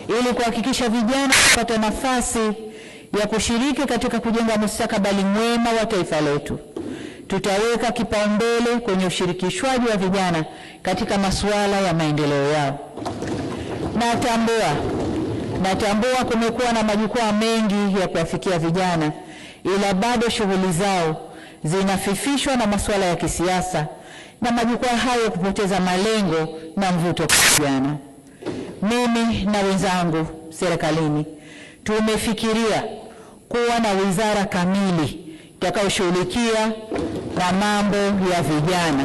ili kuhakikisha vijana wapata nafasi ya kushiriki katika kujenga mustakabali mwema wa taifa letu. Tutaweka kipaumbele kwenye ushirikishwaji wa vijana katika masuala ya maendeleo yao. Natambua kumekuwa na majukwaa mengi ya kuwafikia vijana, ila bado shughuli zao zinafifishwa na masuala ya kisiasa na majukwaa hayo kupoteza malengo na mvuto kwa vijana. Mimi na wenzangu serikalini tumefikiria kuwa na wizara kamili itakayoshughulikia na mambo ya vijana.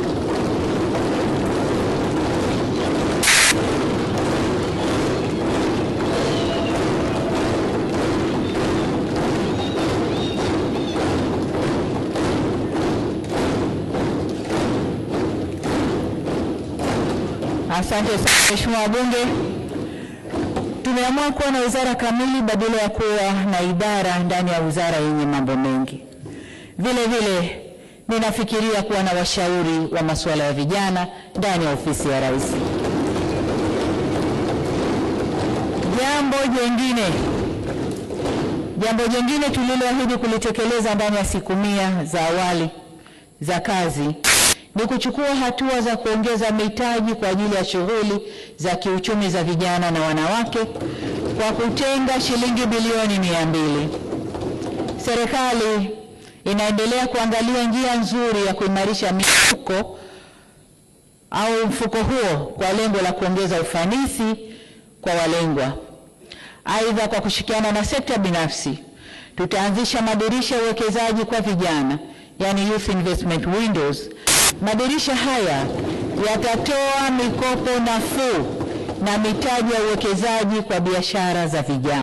Asante sana Mheshimiwa wabunge. Tumeamua kuwa na wizara kamili badala ya kuwa na idara ndani ya wizara yenye mambo mengi. Vile vile ninafikiria kuwa na washauri wa masuala ya vijana ndani ya ofisi ya Rais. Jambo jingine tuliloahidi kulitekeleza ndani ya siku 100 za awali za kazi ni kuchukua hatua za kuongeza mitaji kwa ajili ya shughuli za kiuchumi za vijana na wanawake kwa kutenga shilingi bilioni 200. Serikali inaendelea kuangalia njia nzuri ya kuimarisha mfuko huo kwa lengo la kuongeza ufanisi kwa walengwa. Aidha, kwa kushirikiana na sekta binafsi, tutaanzisha madirisha ya uwekezaji kwa vijana, yani Youth Investment Windows. Madirisha haya yatatoa mikopo nafuu na mitaji ya uwekezaji kwa biashara za vijana.